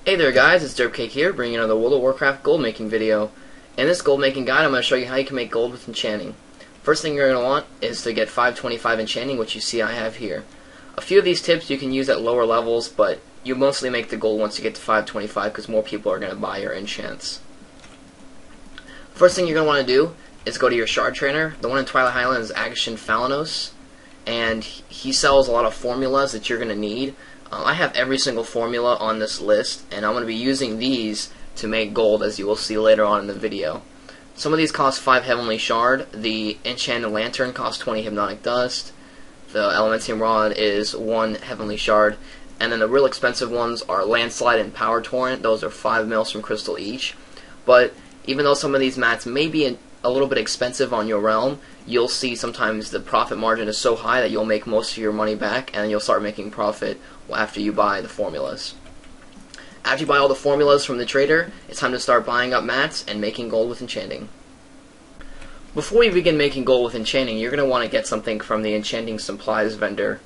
Hey there guys, it's DerpcakeWoW here, bringing another World of Warcraft gold making video. In this gold making guide, I'm going to show you how you can make gold with enchanting. First thing you're going to want is to get 525 enchanting, which you see I have here. A few of these tips you can use at lower levels, but you mostly make the gold once you get to 525 because more people are going to buy your enchants. First thing you're going to want to do is go to your shard trainer. The one in Twilight Highland is Agashan Falanos, and he sells a lot of formulas that you're going to need. I have every single formula on this list, and I'm going to be using these to make gold, as you will see later on in the video. Some of these cost 5 Heavenly Shard. The Enchanted Lantern costs 20 Hypnotic Dust. The Elementium Rod is 1 Heavenly Shard. And then the real expensive ones are Landslide and Power Torrent. Those are 5 Maelstrom Crystal each. But even though some of these mats may be a little bit expensive on your realm, you'll see sometimes the profit margin is so high that you'll make most of your money back, and you'll start making profit after you buy the formulas. After you buy all the formulas from the trader, it's time to start buying up mats and making gold with enchanting. Before you begin making gold with enchanting, you're going to want to get something from the enchanting supplies vendor.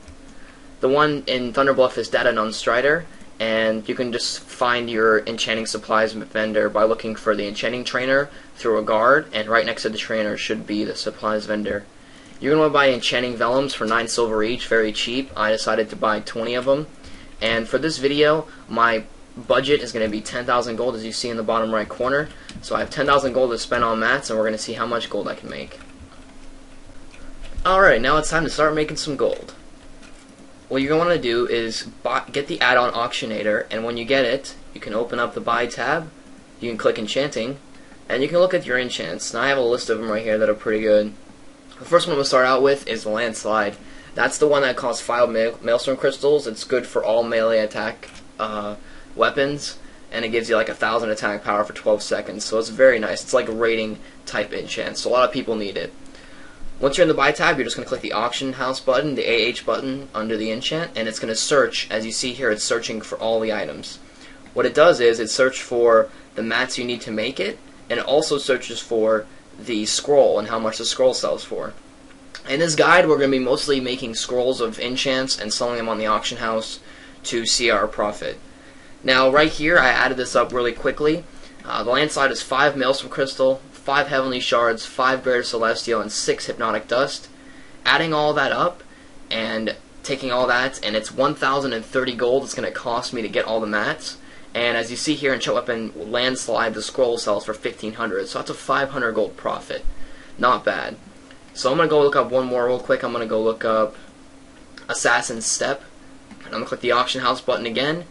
The one in Thunderbluff is Data Nun Strider, and you can just find your enchanting supplies vendor by looking for the enchanting trainer through a guard, and right next to the trainer should be the supplies vendor. You're going to want to buy enchanting vellums for 9 silver each, very cheap. I decided to buy 20 of them. And for this video, my budget is going to be 10,000 gold, as you see in the bottom right corner. So I have 10,000 gold to spend on mats, and we're going to see how much gold I can make. Alright, now it's time to start making some gold. What you're going to want to do is get the add-on Auctionator, and when you get it, you can open up the Buy tab, you can click Enchanting, and you can look at your enchants. Now I have a list of them right here that are pretty good. The first one we'll start out with is the Landslide. That's the one that costs 5 Maelstrom Crystals. It's good for all melee attack weapons, and it gives you like 1,000 attack power for 12 seconds, so it's very nice. It's like a rating type enchant, so a lot of people need it. Once you're in the Buy tab, you're just going to click the Auction House button, the AH button under the enchant, and it's going to search. As you see here, it's searching for all the items. What it does is it searches for the mats you need to make it, and it also searches for the scroll and how much the scroll sells for. In this guide, we're going to be mostly making scrolls of enchants and selling them on the auction house to see our profit. Now, right here, I added this up really quickly. The Landslide is 5 Maelstrom Crystal, 5 Heavenly Shards, 5 Greater Celestial, and 6 Hypnotic Dust. Adding all that up and taking all that, and it's 1,030 gold it's going to cost me to get all the mats. And as you see here in Chut Weapon Landslide, the scroll sells for 1,500, so that's a 500 gold profit. Not bad. So I'm going to go look up one more real quick. I'm going to go look up Assassin's Step. And I'm going to click the Auction House button again,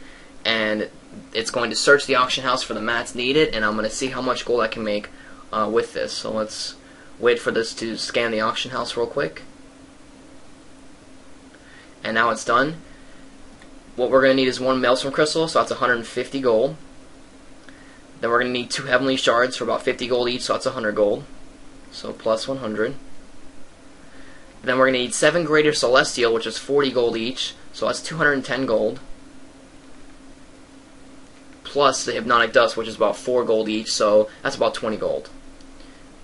and it's going to search the auction house for the mats needed, and I'm going to see how much gold I can make with this. So let's wait for this to scan the auction house real quick. And now it's done. What we're going to need is 1 Maelstrom Crystal, so that's 150 gold. Then we're going to need 2 Heavenly Shards for about 50 gold each, so that's 100 gold. So plus 100. Then we're going to need 7 Greater Celestial, which is 40 gold each, so that's 210 gold. Plus the Hypnotic Dust, which is about 4 gold each, so that's about 20 gold.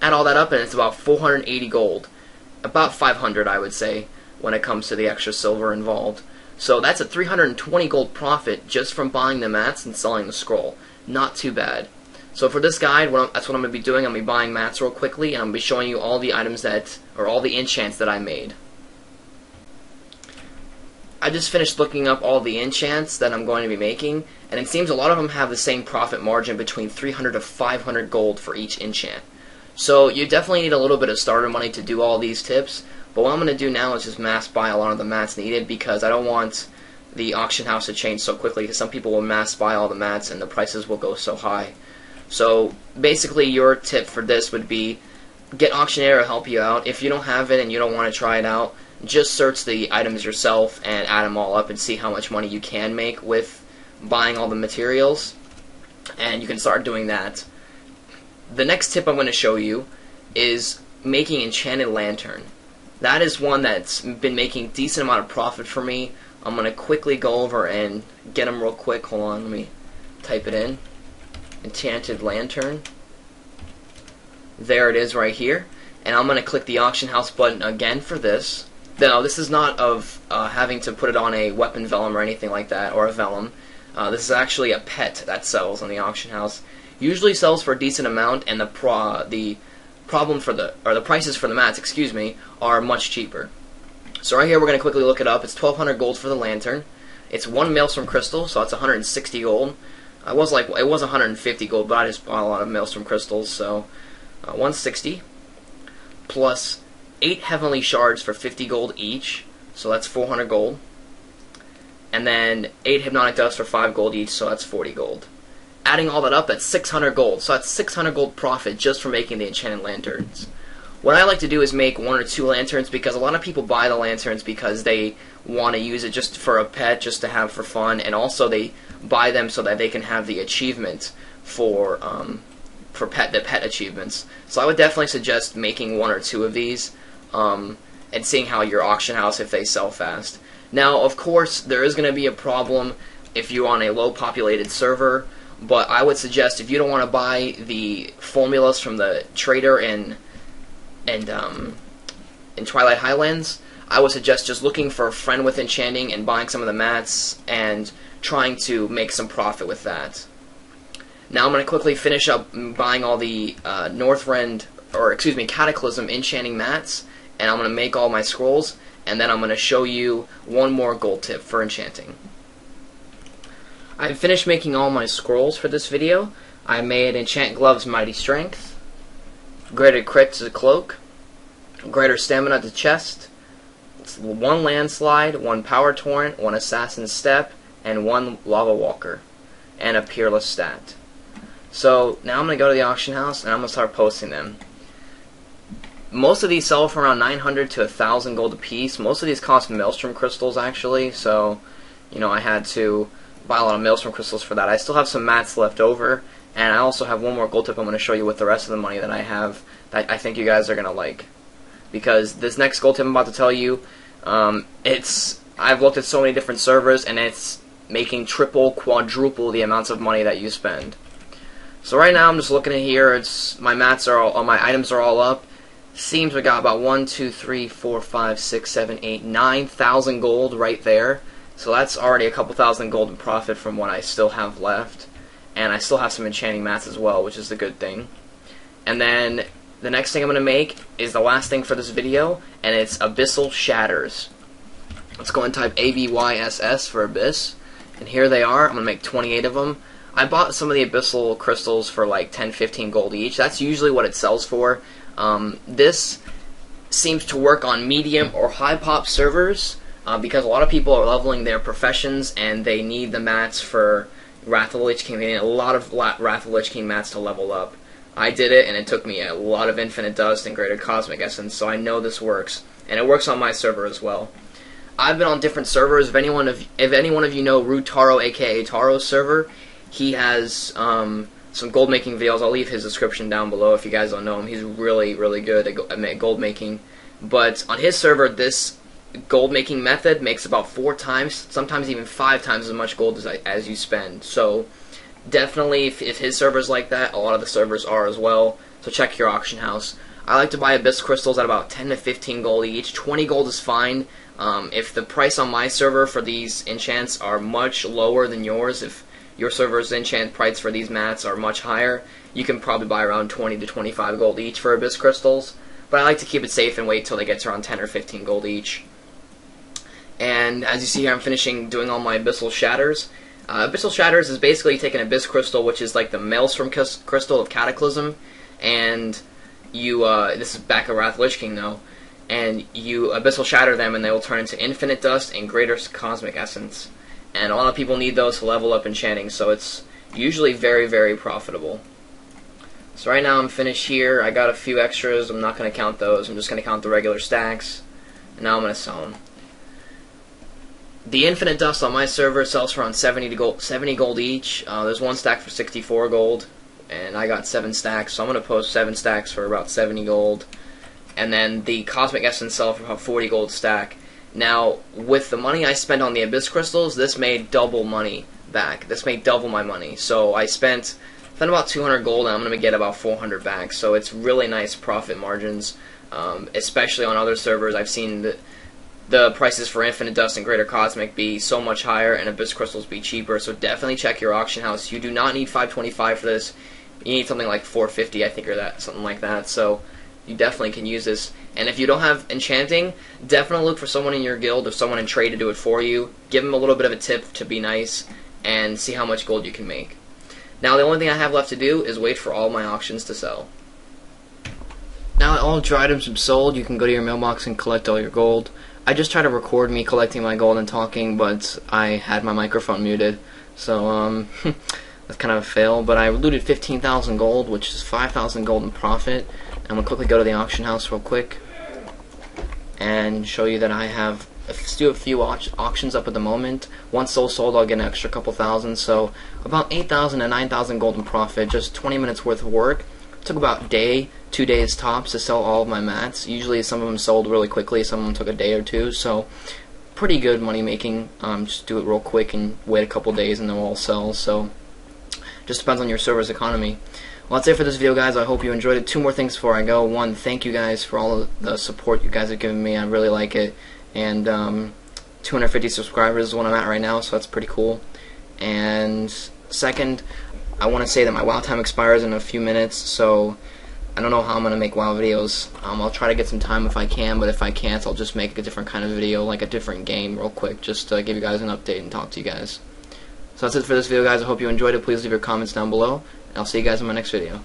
Add all that up, and it's about 480 gold. About 500, I would say, when it comes to the extra silver involved. So that's a 320 gold profit just from buying the mats and selling the scroll. Not too bad. So for this guide, that's what I'm going to be doing. I'm going to be buying mats real quickly, and I'm going to be showing you all the items or all the enchants that I made. I just finished looking up all the enchants that I'm going to be making, and it seems a lot of them have the same profit margin between 300 to 500 gold for each enchant. So you definitely need a little bit of starter money to do all these tips. But what I'm going to do now is just mass buy a lot of the mats needed, because I don't want the auction house to change so quickly, because some people will mass buy all the mats and the prices will go so high. So basically your tip for this would be get Auctionator to help you out. If you don't have it and you don't want to try it out, just search the items yourself and add them all up and see how much money you can make with buying all the materials, and you can start doing that. The next tip I'm going to show you is making Enchanted Lantern. That is one that's been making a decent amount of profit for me. I'm going to quickly go over and get them real quick. Hold on, let me type it in. Enchanted Lantern. There it is right here. And I'm going to click the Auction House button again for this. Now, this is not of having to put it on a weapon vellum or anything like that, or a vellum. This is actually a pet that sells on the auction house. Usually sells for a decent amount, and the prices for the mats, excuse me, are much cheaper. So right here we're going to quickly look it up. It's 1,200 gold for the lantern. It's 1 Maelstrom crystal, so that's 160 gold. It was 150 gold, but I just bought a lot of Maelstrom crystals, so 160 plus 8 heavenly shards for 50 gold each, so that's 400 gold. And then 8 hypnotic dust for 5 gold each, so that's 40 gold. Adding all that up, that's 600 gold. So that's 600 gold profit just for making the enchanted lanterns. What I like to do is make 1 or 2 lanterns, because a lot of people buy the lanterns because they want to use it just for a pet, just to have for fun, and also they buy them so that they can have the achievement for the pet achievements. So I would definitely suggest making 1 or 2 of these and seeing how your auction house, if they sell fast. Now, of course, there is going to be a problem if you're on a low populated server, but I would suggest, if you don't want to buy the formulas from the trader in Twilight Highlands, I would suggest just looking for a friend with enchanting and buying some of the mats and trying to make some profit with that. Now I'm going to quickly finish up buying all the Cataclysm enchanting mats, and I'm going to make all my scrolls, and then I'm going to show you one more gold tip for enchanting. I've finished making all my scrolls for this video. I made Enchant Gloves Mighty Strength, Greater Crit to the Cloak, Greater Stamina to Chest, 1 Landslide, 1 Power Torrent, 1 Assassin's Step, and 1 Lava Walker, and a Peerless Stat. So now I'm going to go to the auction house and I'm going to start posting them. Most of these sell for around 900 to 1,000 gold a piece. Most of these cost Maelstrom crystals, actually, so you know, I had to buy a lot of Maelstrom crystals for that. I still have some mats left over, and I also have one more gold tip I'm going to show you with the rest of the money that I have that I think you guys are going to like. Because this next gold tip I'm about to tell you, I've looked at so many different servers, and it's making triple, quadruple the amounts of money that you spend. So right now I'm just looking at here. My items are all up. Seems we got about 1, 2, 3, 4, 5, 6, 7, 8, 9,000 gold right there. So that's already a couple thousand gold in profit from what I still have left. And I still have some enchanting mats as well, which is the good thing. And then the next thing I'm going to make is the last thing for this video, and it's Abyssal Shatters. Let's go and type ABYSS for Abyss. And here they are. I'm going to make 28 of them. I bought some of the Abyssal crystals for like 10-15 gold each. That's usually what it sells for. This seems to work on medium or high pop servers because a lot of people are leveling their professions and they need the mats for Wrath of the Lich King. They need a lot of Wrath of the Lich King mats to level up. I did it, and it took me a lot of Infinite Dust and Greater Cosmic Essence, so I know this works. And it works on my server as well. I've been on different servers. If any one of you know Rutaro, aka Taro's server, he has some gold making videos. I'll leave his description down below if you guys don't know him. He's really, really good at gold making. But on his server, this gold making method makes about 4 times, sometimes even 5 times as much gold as you spend. So definitely, if his server's like that, a lot of the servers are as well. So check your auction house. I like to buy Abyss crystals at about 10 to 15 gold each. 20 gold is fine. If the price on my server for these enchants are much lower than yours, if your server's enchant price for these mats are much higher, you can probably buy around 20 to 25 gold each for Abyss crystals. But I like to keep it safe and wait till they get to around 10 or 15 gold each. And as you see here, I'm finishing doing all my Abyssal Shatters. Abyssal Shatters is basically taking Abyss crystal, which is like the Maelstrom crystal of Cataclysm, and you, this is back at Wrath of the Lich King though, and you Abyssal Shatter them and they will turn into Infinite Dust and Greater Cosmic Essence. And a lot of people need those to level up enchanting, so it's usually very, very profitable. So right now I'm finished here. I got a few extras. I'm not going to count those. I'm just going to count the regular stacks. And now I'm going to sell them. The Infinite Dust on my server sells for around 70 gold each. There's one stack for 64 gold, and I got 7 stacks, so I'm going to post 7 stacks for about 70 gold. And then the Cosmic Essence sell for about 40 gold stack. Now, with the money I spent on the Abyss crystals, this made double money back. This made double my money. So I spent about 200 gold, and I'm going to get about 400 back. So it's really nice profit margins, especially on other servers. I've seen that the prices for Infinite Dust and Greater Cosmic be so much higher, and Abyss Crystals be cheaper. So definitely check your auction house. You do not need 525 for this. You need something like 450, I think, or something like that. So you definitely can use this. And if you don't have Enchanting, definitely look for someone in your guild or someone in trade to do it for you. Give them a little bit of a tip to be nice, and see how much gold you can make. Now the only thing I have left to do is wait for all my auctions to sell. Now that all of your items have sold, you can go to your mailbox and collect all your gold. I just tried to record me collecting my gold and talking, but I had my microphone muted, so that's kind of a fail. But I looted 15,000 gold, which is 5,000 gold in profit. I'm going to quickly go to the auction house real quick and show you that I have still a few auctions up at the moment. Once those sold, I'll get an extra couple thousand, so about 8,000 to 9,000 gold in profit, just 20 minutes worth of work. Took about a day, 2 days tops to sell all of my mats. Usually some of them sold really quickly, some of them took a day or two, so pretty good money making. Just do it real quick and wait a couple days and they'll all sell, so just depends on your server's economy. Well, that's it for this video, guys. I hope you enjoyed it. Two more things before I go. One, thank you guys for all of the support you guys have given me. I really like it. And 250 subscribers is what I'm at right now, so that's pretty cool. And second, I want to say that my WoW time expires in a few minutes, so I don't know how I'm going to make WoW videos. I'll try to get some time if I can, but if I can't, I'll just make a different kind of video, like a different game real quick, just to give you guys an update and talk to you guys. So that's it for this video, guys. I hope you enjoyed it. Please leave your comments down below, and I'll see you guys in my next video.